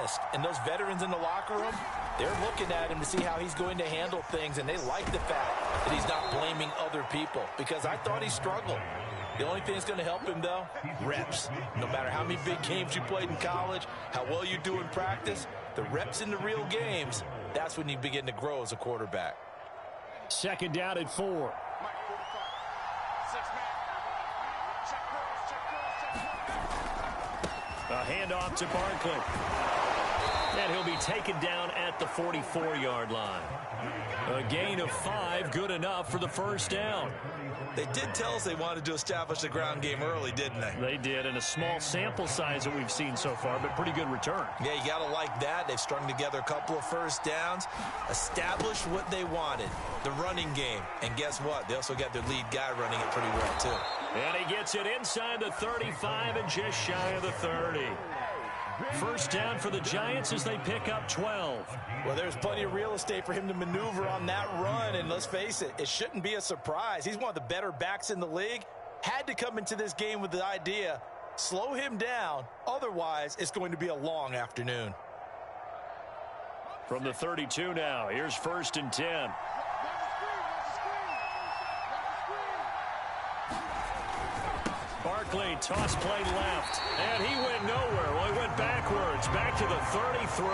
risk. And those veterans in the locker room, they're looking at him to see how he's going to handle things, and they like the fact that he's not blaming other people, because I thought he struggled. The only thing that's going to help him, though, reps. No matter how many big games you played in college, how well you do in practice, the reps in the real games, that's when you begin to grow as a quarterback. Second down at 4. A handoff to Barkley. And he'll be taken down at the 44-yard line. A gain of 5, good enough for the first down. They did tell us they wanted to establish the ground game early, didn't they? They did, and a small sample size that we've seen so far, but pretty good return. Yeah, you got to like that. They've strung together a couple of first downs, established what they wanted, the running game. And guess what? They also got their lead guy running it pretty well, too. And he gets it inside the 35 and just shy of the 30. First down for the Giants as they pick up 12. Well, there's plenty of real estate for him to maneuver on that run, and let's face it, it shouldn't be a surprise. He's one of the better backs in the league. Had to come into this game with the idea, slow him down, otherwise it's going to be a long afternoon. From the 32 now, here's 1st and 10. Barkley, toss play left, and he went nowhere. Well, he went backwards, back to the 33.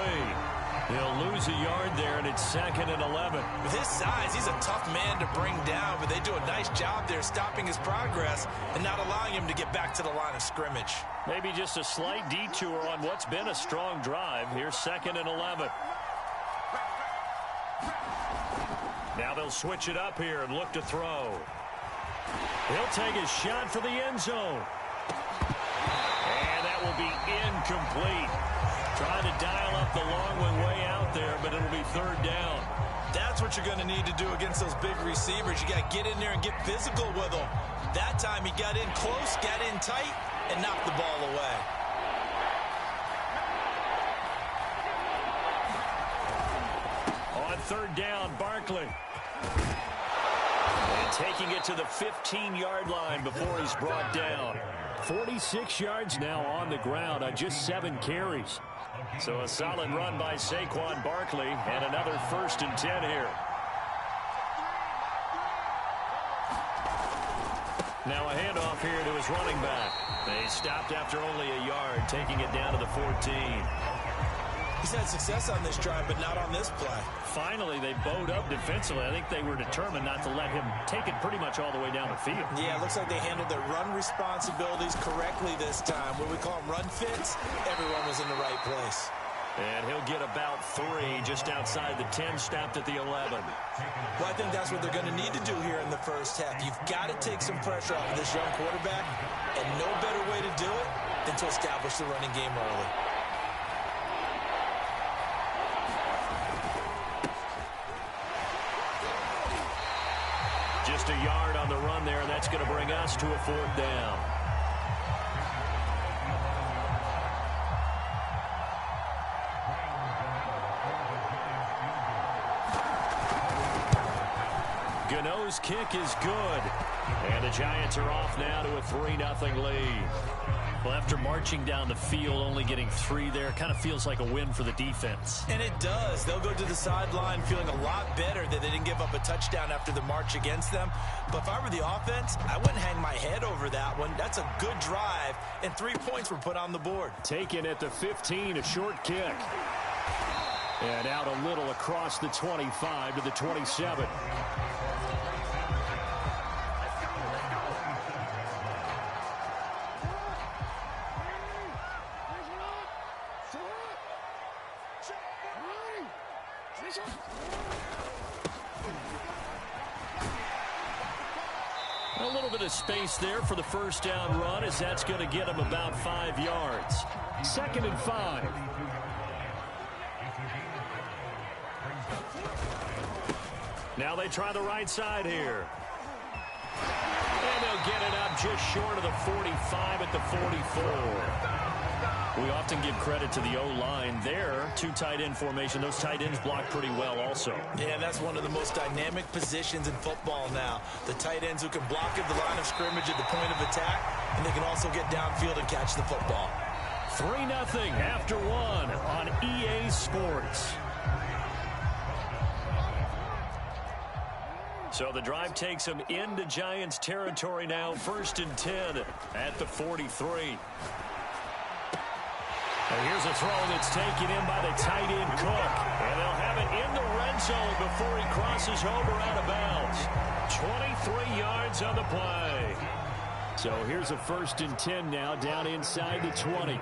He'll lose a yard there, and it's 2nd and 11. With his size, he's a tough man to bring down, but they do a nice job there stopping his progress and not allowing him to get back to the line of scrimmage. Maybe just a slight detour on what's been a strong drive. Here's 2nd and 11. Now they'll switch it up here and look to throw. He'll take his shot for the end zone. And that will be incomplete. Trying to dial up the long one way out there, but it'll be 3rd down. That's what you're going to need to do against those big receivers. You got to get in there and get physical with them. That time he got in close, got in tight, and knocked the ball away. On 3rd down, Barkley. And taking it to the 15-yard line before he's brought down. 46 yards now on the ground on just 7 carries. So a solid run by Saquon Barkley, and another 1st and 10 here. Now a handoff here to his running back. They stopped after only a yard, taking it down to the 14. He's had success on this drive, but not on this play. Finally, they bowed up defensively. I think they were determined not to let him take it pretty much all the way down the field. Yeah, it looks like they handled their run responsibilities correctly this time. What we call them run fits, everyone was in the right place. And he'll get about 3 just outside the 10, stopped at the 11. Well, I think that's what they're going to need to do here in the first half. You've got to take some pressure off of this young quarterback, and no better way to do it than to establish the running game early. Just a yard on the run there, and that's going to bring us to a 4th down. Gano's kick is good. And the Giants are off now to a 3-0 lead. Well, after marching down the field, only getting 3 there, kind of feels like a win for the defense. And it does. They'll go to the sideline feeling a lot better that they didn't give up a touchdown after the march against them. But if I were the offense, I wouldn't hang my head over that one. That's a good drive, and 3 points were put on the board. Taken at the 15, a short kick. And out a little across the 25 to the 27. A little bit of space there for the first down run, as that's going to get him about 5 yards. 2nd and 5. Now they try the right side here. And they'll get it up just short of the 45 at the 44. We often give credit to the O-line there. 2 tight end formation. Those tight ends block pretty well also. Yeah, that's one of the most dynamic positions in football now. The tight ends who can block at the line of scrimmage at the point of attack, and they can also get downfield and catch the football. 3-0 after one on EA Sports. So the drive takes them into Giants territory now. 1st and 10 at the 43. And here's a throw that's taken in by the tight end Cook. And they'll have it in the red zone before he crosses over out of bounds. 23 yards on the play. So here's a 1st and 10 now down inside the 20.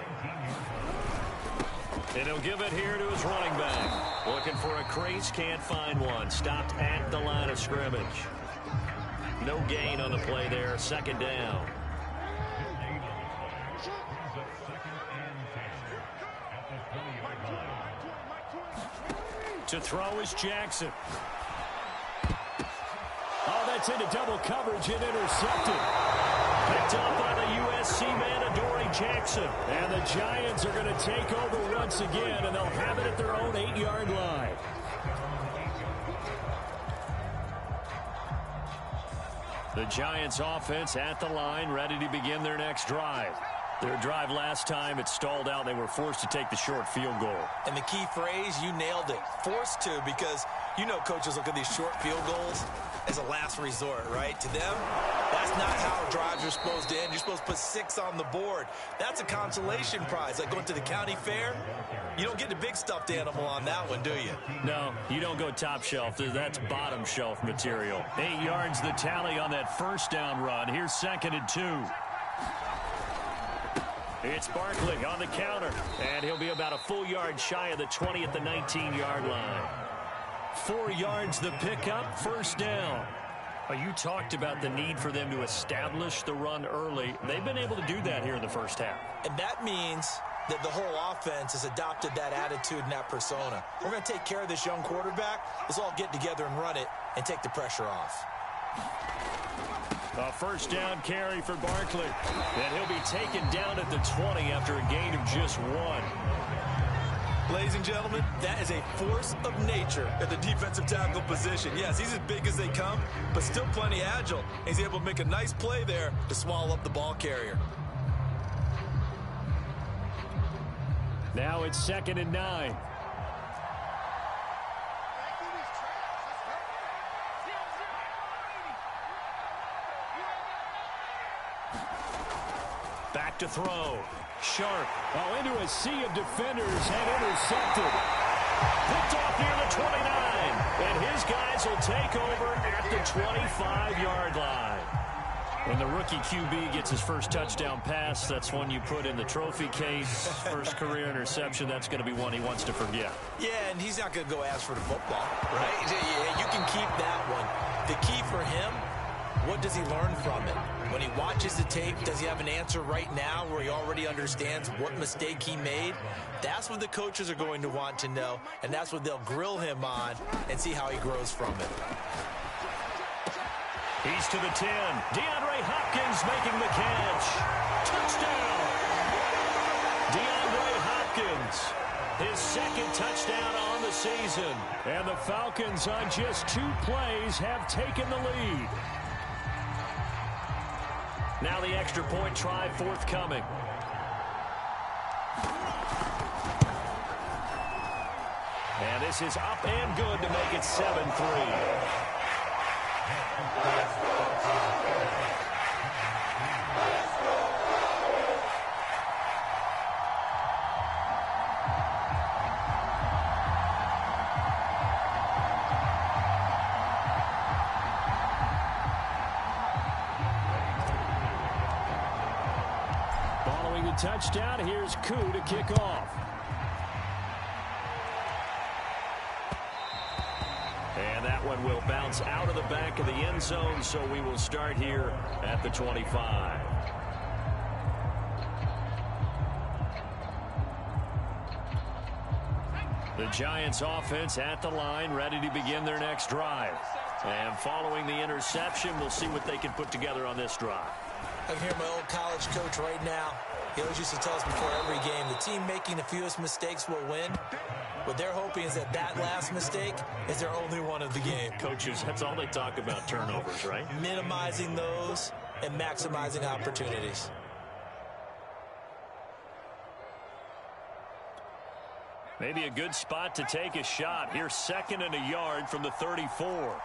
And he'll give it here to his running back. Looking for a crease, can't find one. Stopped at the line of scrimmage. No gain on the play there. 2nd down. To throw is Jackson. Oh, that's into double coverage and intercepted. Picked up by the USC man, Adoree Jackson. And the Giants are going to take over once again, and they'll have it at their own 8-yard line. The Giants offense at the line, ready to begin their next drive. Their drive last time, it stalled out. They were forced to take the short field goal. And the key phrase, you nailed it. Forced to, because you know coaches look at these short field goals as a last resort, right? To them, that's not how drives are supposed to end. You're supposed to put 6 on the board. That's a consolation prize. Like going to the county fair, you don't get the big stuffed animal on that one, do you? No, you don't go top shelf. That's bottom shelf material. 8 yards the tally on that 1st down run. Here's 2nd and 2. It's Barkley on the counter, and he'll be about a full yard shy of the 20 at the 19-yard line. 4 yards the pickup, 1st down. You talked about the need for them to establish the run early. They've been able to do that here in the 1st half. And that means that the whole offense has adopted that attitude and that persona. We're going to take care of this young quarterback. Let's all get together and run it and take the pressure off. A 1st down carry for Barkley. And he'll be taken down at the 20 after a gain of just 1. Ladies and gentlemen, that is a force of nature at the defensive tackle position. Yes, he's as big as they come, but still plenty agile. He's able to make a nice play there to swallow up the ball carrier. Now it's 2nd and 9. Back to throw. Sharp. Oh, into a sea of defenders and intercepted. Picked off near the 29. And his guys will take over at the 25-yard line. When the rookie QB gets his first touchdown pass, that's one you put in the trophy case. First career interception, that's going to be one he wants to forget. Yeah, and he's not going to go ask for the football, right? Yeah, you can keep that one. The key for him, what does he learn from it? When he watches the tape, does he have an answer right now where he already understands what mistake he made? That's what the coaches are going to want to know, and that's what they'll grill him on and see how he grows from it. He's to the 10. DeAndre Hopkins making the catch. Touchdown! DeAndre Hopkins, his 2nd touchdown on the season. And the Falcons on just 2 plays have taken the lead. Now the extra point try forthcoming. And this is up and good to make it 7-3. Following the touchdown, here's Koo to kick off. And that one will bounce out of the back of the end zone, so we will start here at the 25. The Giants offense at the line, ready to begin their next drive. And following the interception, we'll see what they can put together on this drive. I can hear my old college coach right now. He always used to tell us before every game, the team making the fewest mistakes will win. What they're hoping is that that last mistake is their only one of the game. Coaches, that's all they talk about, turnovers, right? Minimizing those and maximizing opportunities. Maybe a good spot to take a shot. Here's 2nd and a yard from the 34.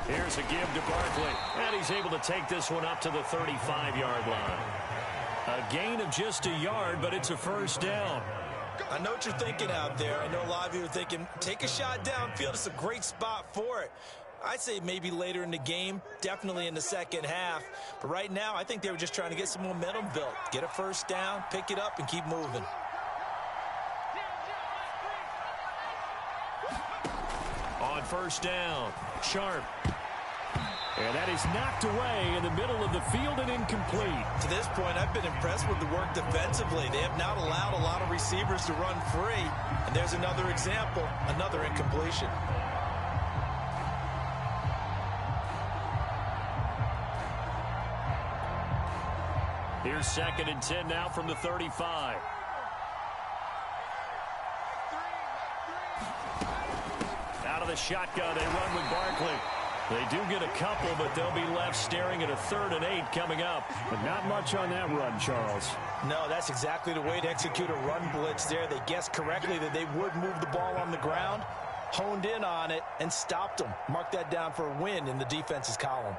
Here's a give to Barkley. And he's able to take this one up to the 35-yard line. A gain of just a yard, but it's a first down. I know what you're thinking out there. I know a lot of you are thinking, take a shot downfield. It's a great spot for it. I'd say maybe later in the game, definitely in the second half. But right now, I think they were just trying to get some momentum built. Get a first down, pick it up, and keep moving. On first down, Sharp. And that is knocked away in the middle of the field and incomplete. To this point, I've been impressed with the work defensively. They have not allowed a lot of receivers to run free. And there's another example, another incompletion. Here's 2nd and 10 now from the 35. Out of the shotgun, they run with Barkley. They do get a couple, but they'll be left staring at a 3rd and 8 coming up. But not much on that run, Charles. No, that's exactly the way to execute a run blitz there. They guessed correctly that they would move the ball on the ground, honed in on it, and stopped them. Mark that down for a win in the defense's column.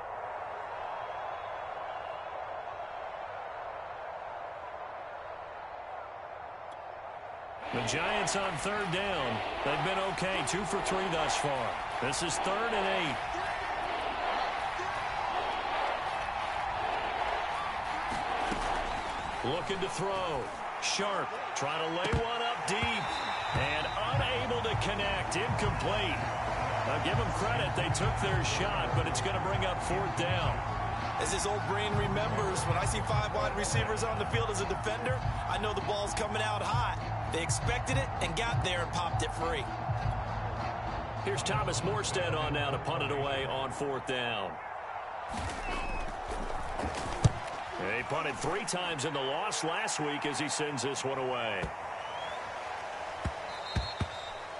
The Giants on 3rd down. They've been okay, 2 for 3 thus far. This is 3rd and 8. Looking to throw. Sharp trying to lay one up deep. And unable to connect. Incomplete. Now give them credit. They took their shot, but it's going to bring up 4th down. As his old brain remembers, when I see 5 wide receivers on the field as a defender, I know the ball's coming out hot. They expected it and got there and popped it free. Here's Thomas Morstead on now to punt it away on 4th down. They punted 3 times in the loss last week as he sends this one away.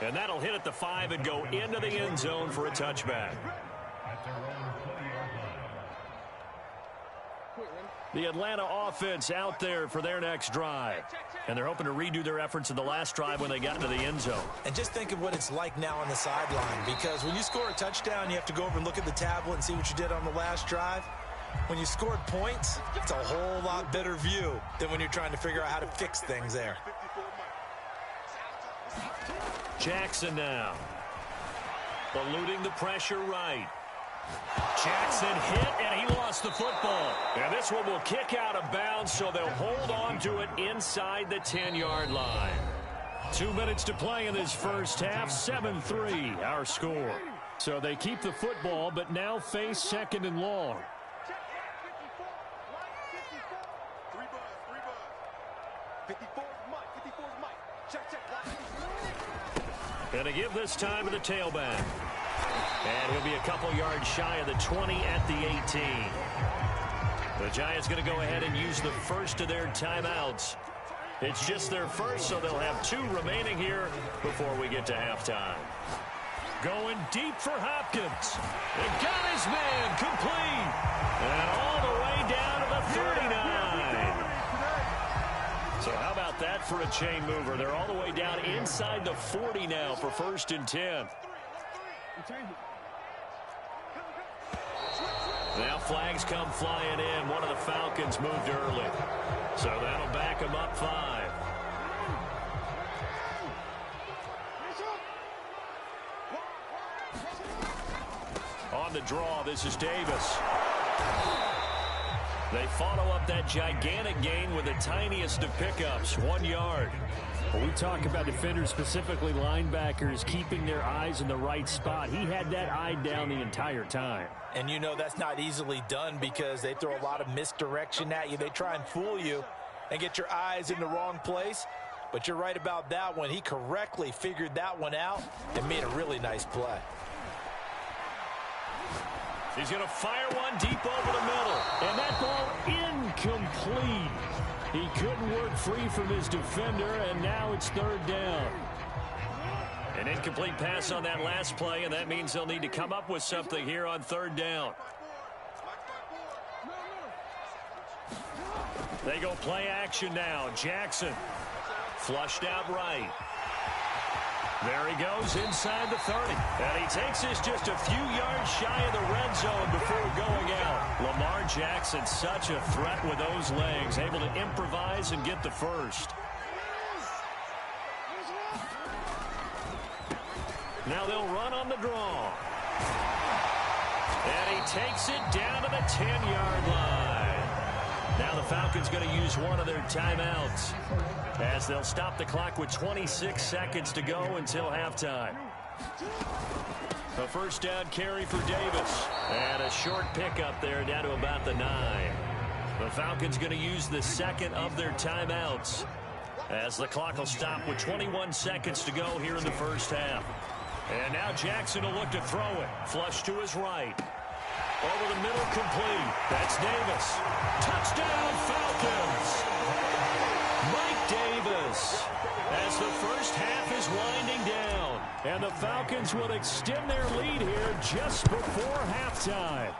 And that'll hit at the 5 and go into the end zone for a touchback. The Atlanta offense out there for their next drive. And they're hoping to redo their efforts in the last drive when they got into the end zone. And just think of what it's like now on the sideline. Because when you score a touchdown, you have to go over and look at the tablet and see what you did on the last drive. When you scored points, it's a whole lot better view than when you're trying to figure out how to fix things there. Jackson now. Eluding the pressure right. Jackson hit, and he lost the football. And this one will kick out of bounds, so they'll hold on to it inside the 10-yard line. 2 minutes to play in this first half. 7-3, our score. So they keep the football, but now face 2nd and long. And to give this time to the tailback. And he'll be a couple yards shy of the 20 at the 18. The Giants going to go ahead and use the first of their timeouts. It's just their first, so they'll have 2 remaining here before we get to halftime. Going deep for Hopkins. They got his man complete. And all the way down to the 39. So how about that for a chain mover? They're all the way down inside the 40 now for 1st and 10. Now flags come flying in. One of the Falcons moved early. So that'll back them up 5. On the draw, this is Davis. They follow up that gigantic gain with the tiniest of pickups, 1 yard. When we talk about defenders, specifically linebackers, keeping their eyes in the right spot, he had that eye down the entire time. And you know that's not easily done because they throw a lot of misdirection at you. They try and fool you and get your eyes in the wrong place. But you're right about that one. He correctly figured that one out and made a really nice play. He's going to fire one deep over the middle. And that ball incomplete. He couldn't work free from his defender, and now it's 3rd down. An incomplete pass on that last play, and that means they'll need to come up with something here on 3rd down. They go play action now. Jackson Flushed out right. There he goes inside the 30. And he takes this just a few yards shy of the red zone before going out. Lamar Jackson, such a threat with those legs, able to improvise and get the first. Now they'll run on the draw. And he takes it down to the 10-yard line. Now the Falcons going to use one of their timeouts as they'll stop the clock with 26 seconds to go until halftime. A first down carry for Davis. And a short pickup there down to about the 9. The Falcons going to use the second of their timeouts as the clock will stop with 21 seconds to go here in the first half. And now Jackson will look to throw it. Flush to his right. Over the middle, complete. That's Davis. Touchdown, Falcons! Mike Davis, as the first half is winding down. And the Falcons will extend their lead here just before halftime.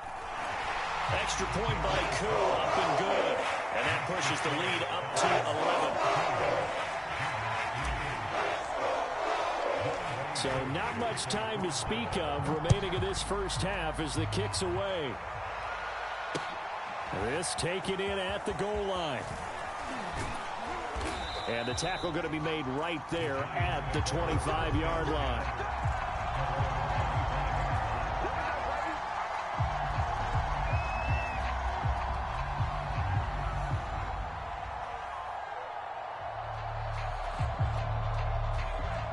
Extra point by Koo, up and good. And that pushes the lead up to 11. So not much time to speak of remaining in this first half as the kick's away. This taken in at the goal line. And the tackle going to be made right there at the 25-yard line.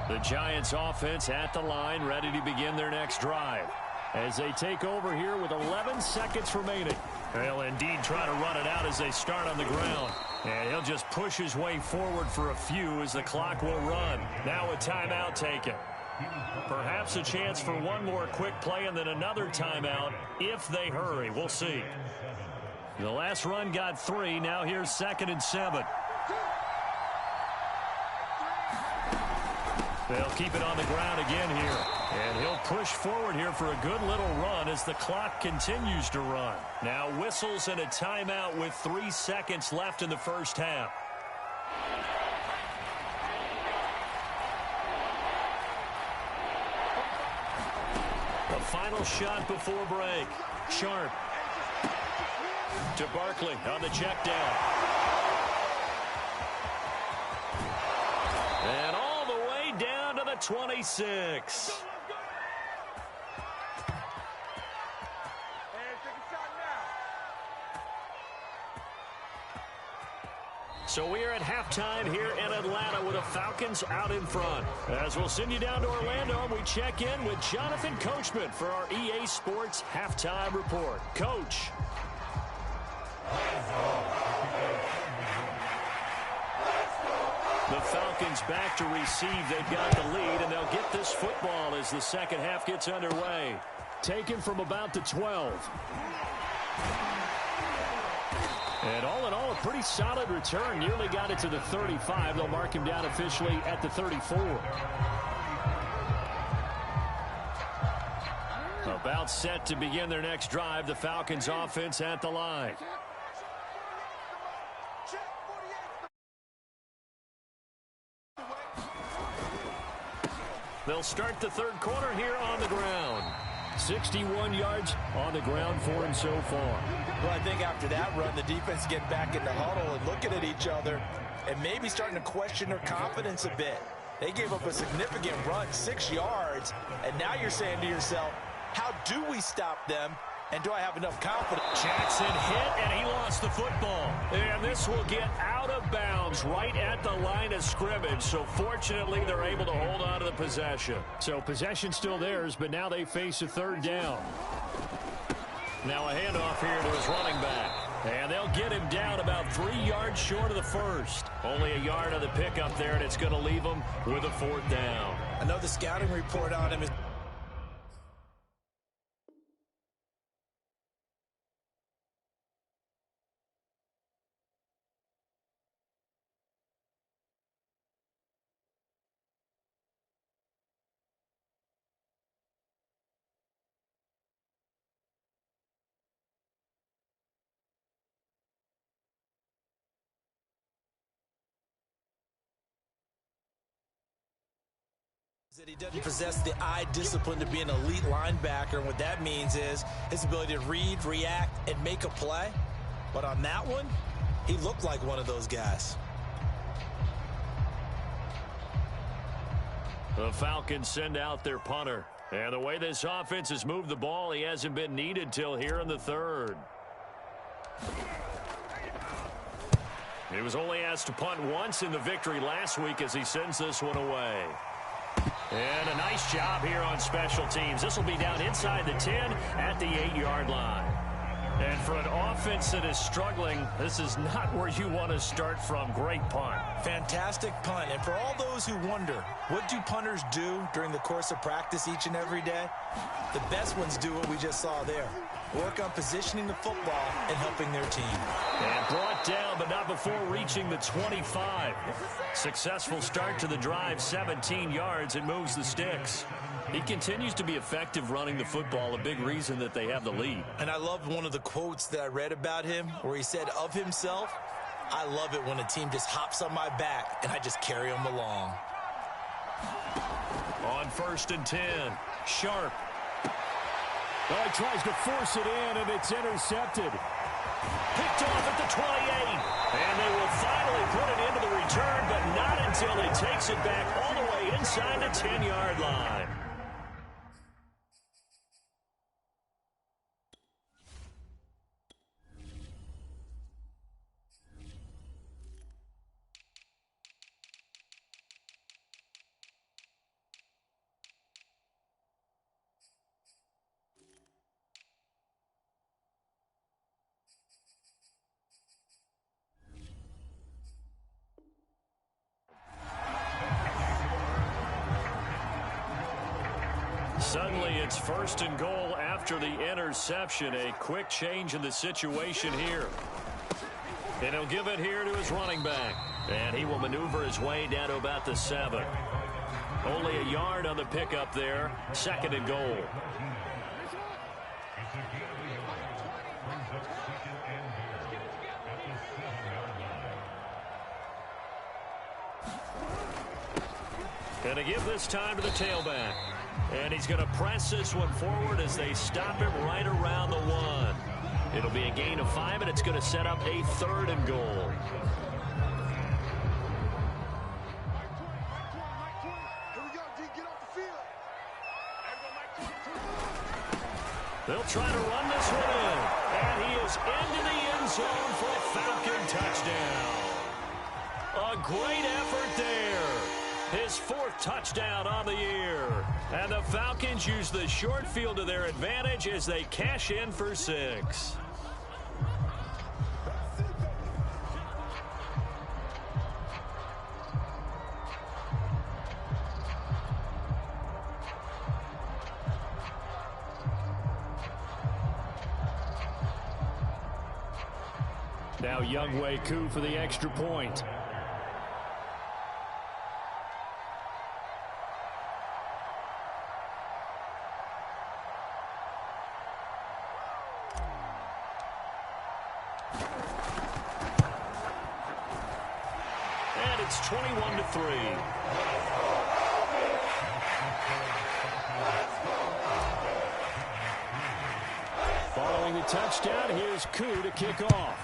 The Giants offense at the line, ready to begin their next drive as they take over here with 11 seconds remaining. They'll indeed try to run it out as they start on the ground. And he'll just push his way forward for a few as the clock will run. Now a timeout taken. Perhaps a chance for one more quick play and then another timeout if they hurry. We'll see. The last run got 3. Now here's 2nd and 7. They'll keep it on the ground again here. And he'll push forward here for a good little run as the clock continues to run. Now whistles and a timeout with 3 seconds left in the first half. The final shot before break. Sharp to Barkley on the check down. And all the way down to the 26. So we are at halftime here in Atlanta with the Falcons out in front. As we'll send you down to Orlando, and we check in with Jonathan Coachman for our EA Sports Halftime Report. Coach. The Falcons back to receive. They've got the lead, and they'll get this football as the second half gets underway. Taken from about the 12. And all in all, a pretty solid return. Nearly got it to the 35. They'll mark him down officially at the 34. About set to begin their next drive. The Falcons offense at the line. They'll start the third quarter here on the ground. 61 yards on the ground for him so far. Well, I think after that run, the defense get back in the huddle and looking at each other and maybe starting to question their confidence a bit. They gave up a significant run, 6 yards, and now you're saying to yourself, how do we stop them? And do I have enough confidence? Jackson hit, and he lost the football. And this will get out of bounds right at the line of scrimmage. So fortunately, they're able to hold on to the possession. So possession still theirs, but now they face a third down. Now a handoff here to his running back. And they'll get him down about 3 yards short of the first. Only a yard of the pickup there, and it's going to leave him with a 4th down. I know the scouting report on him is That he doesn't possess the eye discipline to be an elite linebacker, and what that means is his ability to read, react, and make a play. But on that one, he looked like one of those guys. The Falcons send out their punter. And the way this offense has moved the ball, he hasn't been needed till here in the third. He was only asked to punt once in the victory last week as he sends this one away. And a nice job here on special teams. This will be down inside the 10 at the 8-yard line. And for an offense that is struggling, this is not where you want to start from. Great punt. Fantastic punt. And for all those who wonder, what do punters do during the course of practice each and every day? The best ones do what we just saw there. Work on positioning the football and helping their team. And brought down, but not before reaching the 25. Successful start to the drive, 17 yards. It moves the sticks. He continues to be effective running the football, a big reason that they have the lead. And I loved one of the quotes that I read about him where he said of himself, "I love it when a team just hops on my back and I just carry them along." On 1st and 10, Sharp. Well, he tries to force it in, and it's intercepted. Picked off at the 28. And they will finally put it into the return, but not until he takes it back all the way inside the 10-yard line. Suddenly, it's 1st and goal after the interception. A quick change in the situation here. And he'll give it here to his running back. And he will maneuver his way down to about the 7. Only a yard on the pickup there. 2nd and goal. And to give this time to the tailback. And he's going to press this one forward as they stop him right around the 1. It'll be a gain of 5, and it's going to set up a 3rd and goal. They'll try to run this one in. And he is into the end zone for a Falcon touchdown. A great effort there. His 4th touchdown on the year. And the Falcons use the short field to their advantage as they cash in for 6. Now Younghoe Koo for the extra point. And it's 21-3. Following the touchdown, here's Koo to kick off.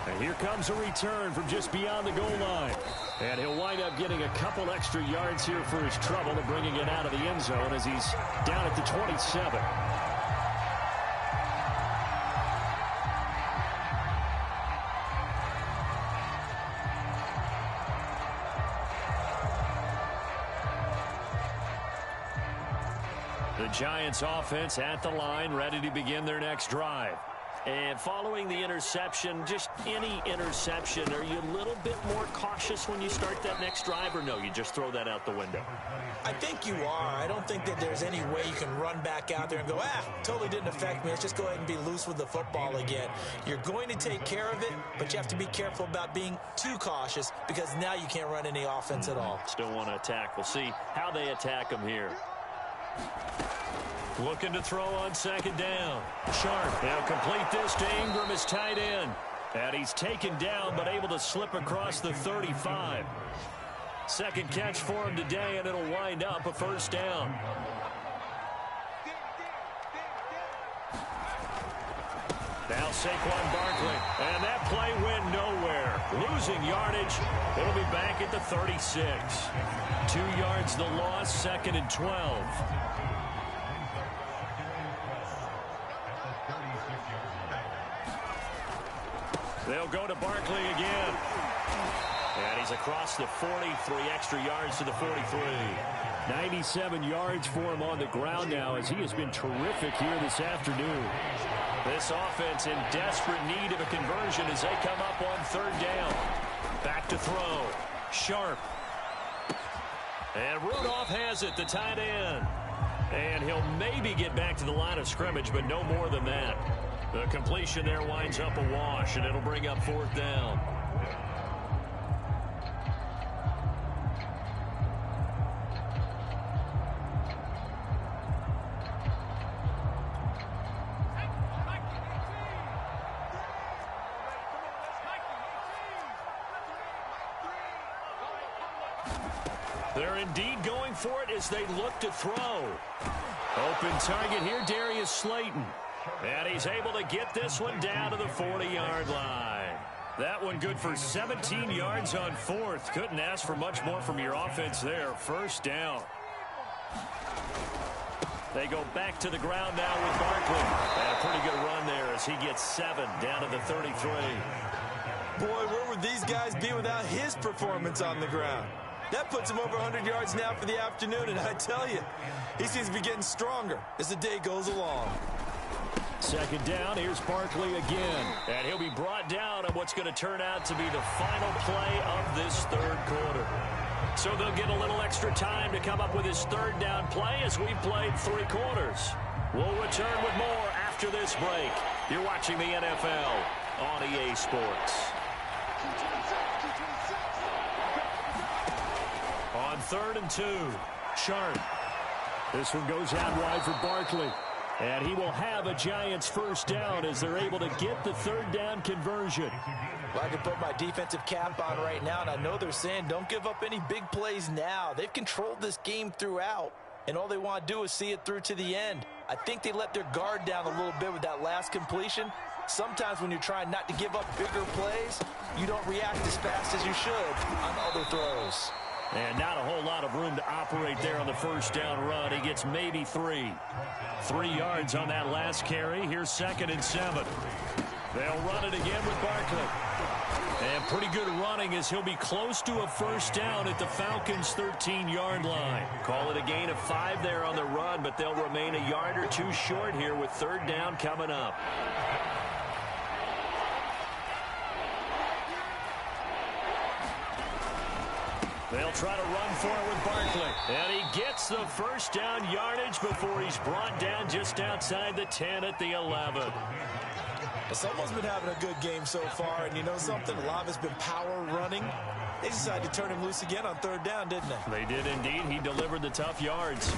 And here comes a return from just beyond the goal line. And he'll wind up getting a couple extra yards here for his trouble and bringing it out of the end zone as he's down at the 27. The Giants offense at the line, ready to begin their next drive. And following the interception, just any interception, are you a little bit more cautious when you start that next drive, or no, you just throw that out the window? I think you are. I don't think that there's any way you can run back out there and go, totally didn't affect me. Let's just go ahead and be loose with the football again. You're going to take care of it, but you have to be careful about being too cautious because now you can't run any offense at all. Still want to attack. We'll see how they attack him here. Looking to throw on 2nd down. Sharp. They'll complete this to Ingram as tight end. And he's taken down but able to slip across the 35. Second catch for him today, and it'll wind up a first down. Now Saquon Barkley, and that play went nowhere. Losing yardage. It'll be back at the 36. 2 yards the loss, 2nd and 12. They'll go to Barkley again. And he's across the 40, 3 extra yards to the 43. 97 yards for him on the ground now as he has been terrific here this afternoon. This offense in desperate need of a conversion as they come up on 3rd down. Back to throw. Sharp. And Rudolph has it, the tight end. And he'll maybe get back to the line of scrimmage, but no more than that. The completion there winds up a wash, and it'll bring up 4th down. They're indeed going for it as they look to throw. Open target here, Darius Slayton. And he's able to get this one down to the 40-yard line. That one good for 17 yards on 4th. Couldn't ask for much more from your offense there. 1st down. They go back to the ground now with Barkley. And a pretty good run there as he gets 7 down to the 33. Boy, where would these guys be without his performance on the ground? That puts him over 100 yards now for the afternoon, and I tell you, he seems to be getting stronger as the day goes along. 2nd down, here's Barkley again. And he'll be brought down on what's going to turn out to be the final play of this 3rd quarter. So they'll get a little extra time to come up with his 3rd down play as we've played 3 quarters. We'll return with more after this break. You're watching the NFL on EA Sports. On 3rd and 2, Sharp. This one goes out wide for Barkley. And he will have a Giants 1st down as they're able to get the 3rd down conversion. Well, I can put my defensive cap on right now, and I know they're saying don't give up any big plays now. They've controlled this game throughout, and all they want to do is see it through to the end. I think they let their guard down a little bit with that last completion. Sometimes when you're trying not to give up bigger plays, you don't react as fast as you should on other throws. And not a whole lot of room to operate there on the 1st down run. He gets maybe 3. 3 yards on that last carry. Here's 2nd and 7. They'll run it again with Barkley. And pretty good running as he'll be close to a 1st down at the Falcons' 13-yard line. Call it a gain of 5 there on the run, but they'll remain a yard or 2 short here with 3rd down coming up. They'll try to run for it with Barkley. And he gets the 1st down yardage before he's brought down just outside the 10 at the 11. Well, someone's been having a good game so far, and you know something? A lot has been power running. They decided to turn him loose again on 3rd down, didn't they? They did indeed. He delivered the tough yards.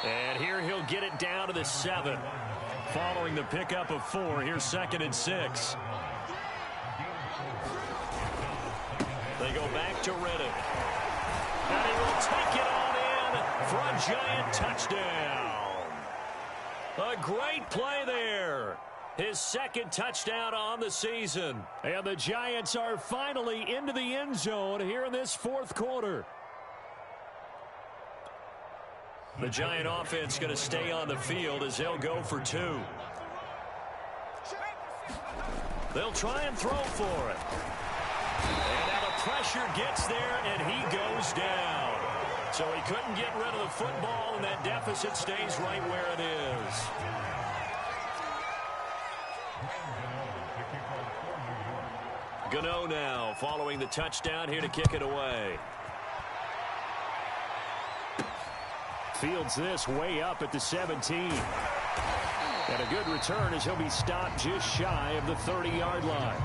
And here he'll get it down to the 7. Following the pickup of 4, here's 2nd and 6. They go back to Riddick. And he will take it on in for a Giant touchdown. A great play there. His 2nd touchdown on the season. And the Giants are finally into the end zone here in this 4th quarter. The Giant offense going to stay on the field as they'll go for 2. They'll try and throw for it. And now the pressure gets there, and he goes down. So he couldn't get rid of the football, and that deficit stays right where it is. Gano now following the touchdown here to kick it away. Fields this way up at the 17. And a good return as he'll be stopped just shy of the 30-yard line.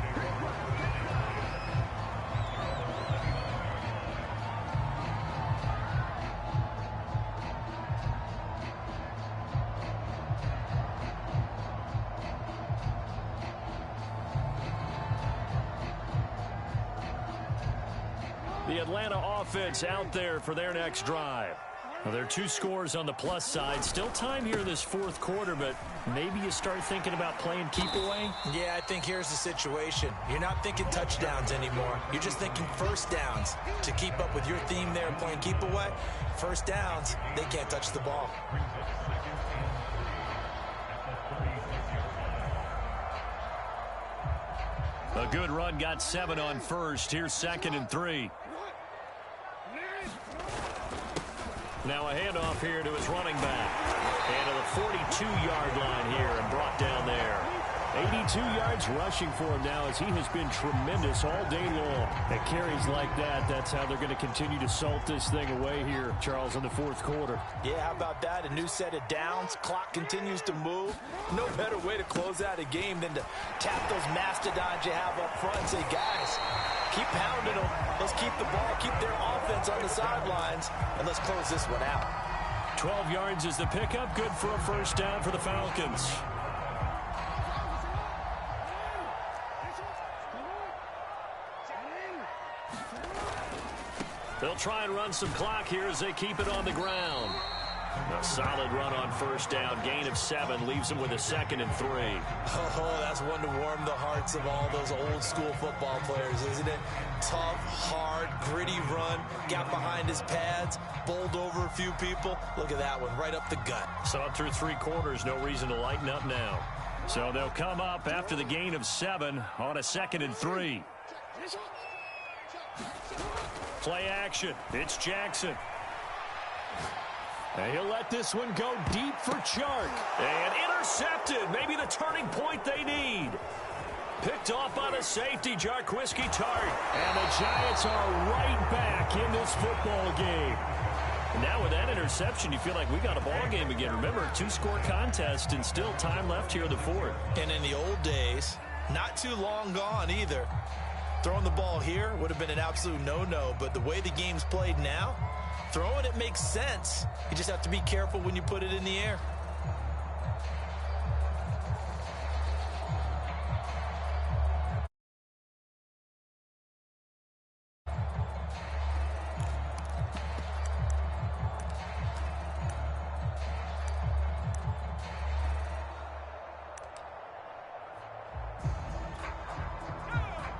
The Atlanta offense out there for their next drive. Well, there are 2 scores on the plus side. Still time here in this fourth quarter, but maybe you start thinking about playing keep away? Yeah, I think here's the situation. You're not thinking touchdowns anymore. You're just thinking first downs. To keep up with your theme there playing keep away, first downs, they can't touch the ball. A good run got 7 on first. Here's 2nd and 3. Now a handoff here to his running back. And to the 42-yard line here and brought down there. 82 yards rushing for him now as he has been tremendous all day long. At carries like that, that's how they're going to continue to salt this thing away here, Charles, in the fourth quarter. Yeah, how about that? A new set of downs. Clock continues to move. No better way to close out a game than to tap those mastodons you have up front and say, guys, keep pounding them. Let's keep the ball, keep their offense on the sidelines, and let's close this one out. 12 yards is the pickup. Good for a first down for the Falcons. They'll try and run some clock here as they keep it on the ground. A solid run on first down. Gain of 7 leaves them with a 2nd and 3. Oh, that's one to warm the hearts of all those old school football players, isn't it? Tough, hard, gritty run. Got behind his pads, bowled over a few people. Look at that one, right up the gut. Saw it through 3 quarters. No reason to lighten up now. So they'll come up after the gain of 7 on a 2nd and 3. Play action. It's Jackson. And he'll let this one go deep for Chark. And intercepted. Maybe the turning point they need. Picked off by the safety, Jarquiski Tart. And the Giants are right back in this football game. And now with that interception, you feel like we got a ball game again. Remember, 2-score contest and still time left here in the fourth. And in the old days, not too long gone either. Throwing the ball here would have been an absolute no-no, but the way the game's played now, throwing it makes sense. You just have to be careful when you put it in the air.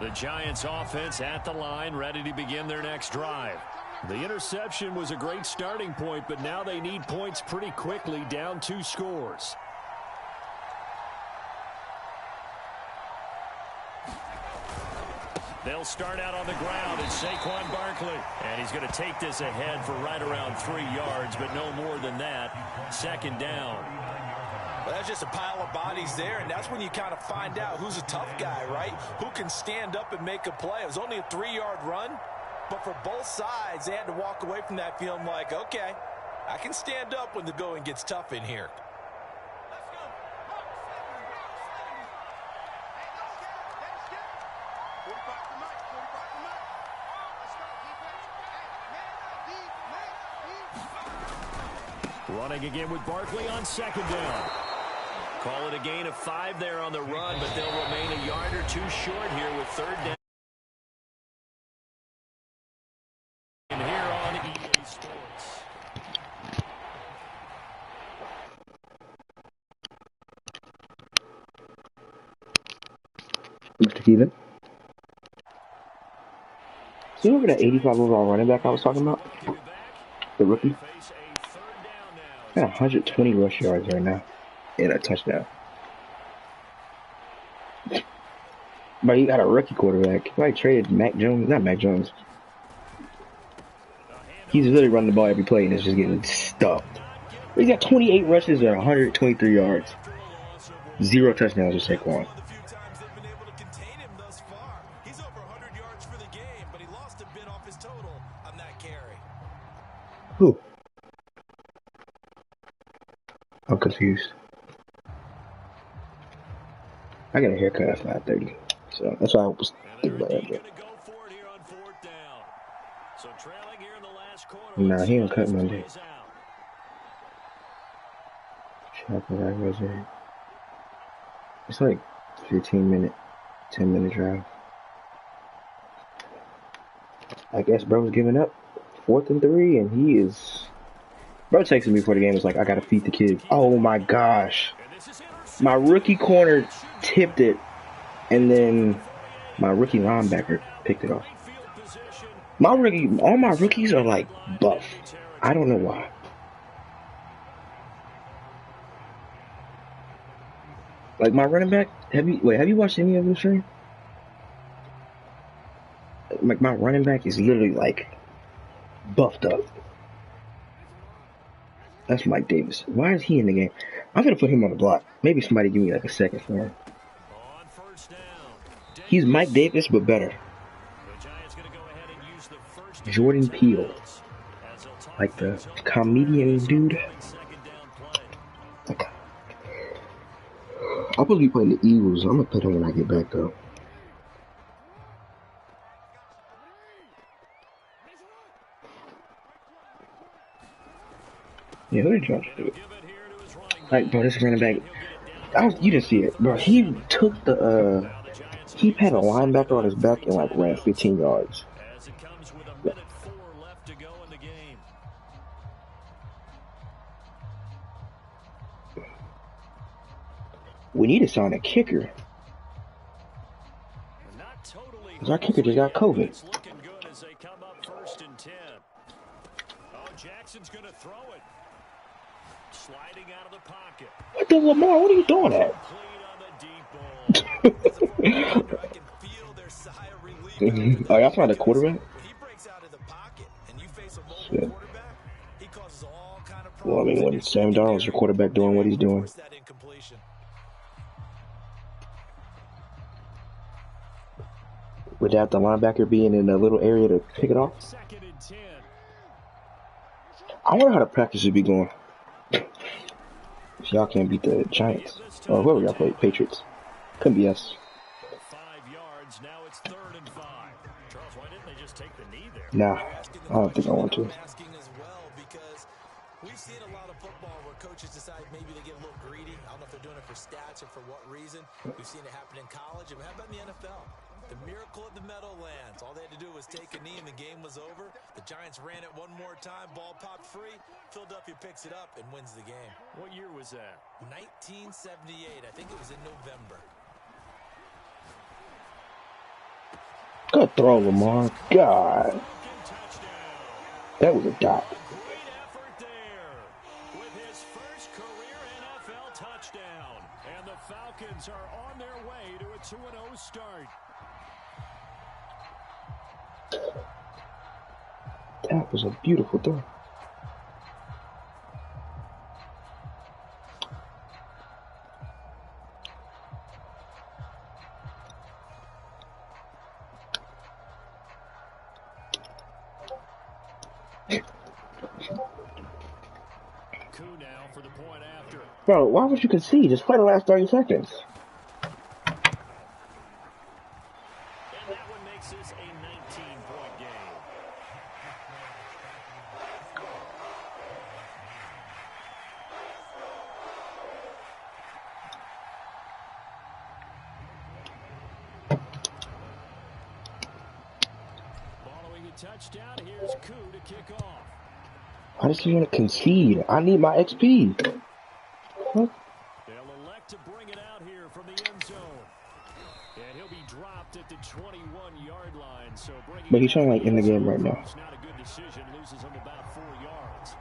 The Giants offense at the line, ready to begin their next drive. The interception was a great starting point, but now they need points pretty quickly, down 2 scores. They'll start out on the ground. It's Saquon Barkley. And he's going to take this ahead for right around 3 yards, but no more than that. 2nd down. Well, that's just a pile of bodies there, and that's when you kind of find out who's a tough guy, right? Who can stand up and make a play. It was only a 3-yard run, but for both sides, they had to walk away from that feeling like, okay, I can stand up when the going gets tough in here. Running again with Barkley on 2nd down. Call it a gain of 5 there on the run, but they'll remain a yard or 2 short here with 3rd down. And here on EA Sports. Mr. Keelan. See over that 85 overall running back I was talking about? The rookie? Got 120 rush yards right now. And a touchdown. But you got a rookie quarterback. He probably traded Mac Jones. Not Mac Jones. He's really running the ball every play and it's just getting stuffed. He's got 28 rushes and 123 yards. 0 touchdowns with Saquon. Who? I'm confused. I got a haircut at 5:30, so that's why I was thinking about that. Nah, he don't cut Monday. It's like 15-minute, 10-minute drive. I guess bro's giving up. 4th and 3, and he is. Bro texted me before the game. Was like, I gotta feed the kids. Oh my gosh, my rookie corner tipped it, and then my rookie linebacker picked it off. All my rookies are like buff. I don't know why. Like my running back. Have you watched any of them stream? Like my running back is literally like buffed up. That's Mike Davis. Why is he in the game? I'm gonna put him on the block. Maybe somebody give me like a second for him. He's Mike Davis, but better. Jordan Peele. Like the comedian dude. Okay. I'm supposed to be playing the Eagles. I'm gonna play them when I get back though. Yeah, who did Josh do it? Like, bro, this running back. You didn't see it, bro. He took the he had a linebacker on his back and like ran 15 yards. Yeah. We need to sign a kicker. Because our kicker just got COVID. Jackson's going to throw it. Sliding out of the pocket. What the Lamar? What are you doing at? Oh, y'all found a quarterback? Shit. Well, I mean, when Sam Darnold's your quarterback doing what he's doing. Without the linebacker being in a little area to pick it off. I wonder how the practice would be going. If y'all can't beat the Giants. Or whoever y'all play, Patriots. Couldn't be us. 5 yards, now it's 3rd and 5. Charles, why didn't they just take the knee there? Nah, I don't think I want to. We've seen a lot of football where coaches decide maybe they get a little greedy. I don't know if they're doing it for stats or for what reason. We've seen it happen in college, and how about in the NFL? The miracle of the Meadowlands. All they had to do was take a knee and the game was over. The Giants ran it one more time. Ball popped free. Philadelphia picks it up and wins the game. What year was that? 1978. I think it was in November. Good throw, Lamar. God. That was a dot. Great effort there with his first career NFL touchdown. And the Falcons are on their way to a 2-0 start. That was a beautiful throw. Coup now for the point after. Bro, why would you concede? Just play the last 30 seconds. Touchdown. Here's Coup to kick off. I just want to concede. I need my XP. What? They'll elect to bring it out here from the end zone. And he'll be dropped at the 21-yard line. So but he's trying to like end the game right now. It's not a good decision. Loses him about 4 yards.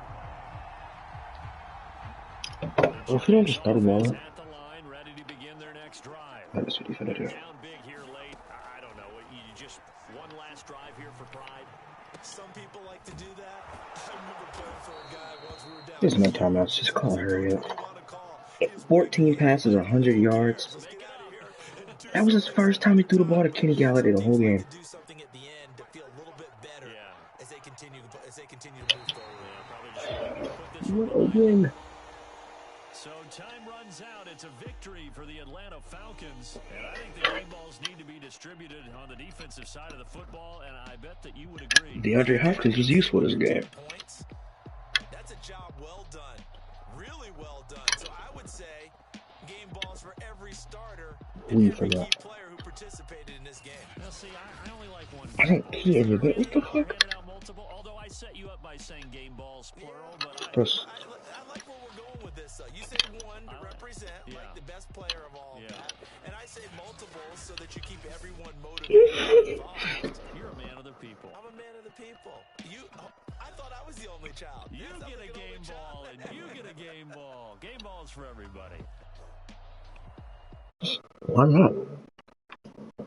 Well, if you don't just start him out. At the line, ready to begin their next drive. That's what he's gonna do. Down big here late. I don't know. You just one last drive here for pride. Some people like to do that. I remember playing for a guy once we were down. There's no timeouts. Just call hurry up. 14 passes, 100 yards. That was his first time he threw the ball to Kenny Galladay the whole game. Do something at the end to feel a little bit better as they continue to move forward. What a win. So time runs out. It's a victory for the Atlanta Falcons. And I think the game balls need to be distributed on the defensive side of the football, and I bet that you would agree. DeAndre Hopkins was useful this game. That's a job well done. Really well done. So I would say game balls for every starter and every key player who participated in this game. Now, see, I only like one. I He is a bit. What the fuck? Handing out multiple, although I set you up by saying game balls plural, but Plus, I like where we're going with this. You say one to represent like the best player of all that, and I say multiple so that you keep everyone motivated and involved. you're a man of the people. I'm a man of the people. I thought I was the only child. You get a game ball, and you get a game ball. Game balls for everybody. why not?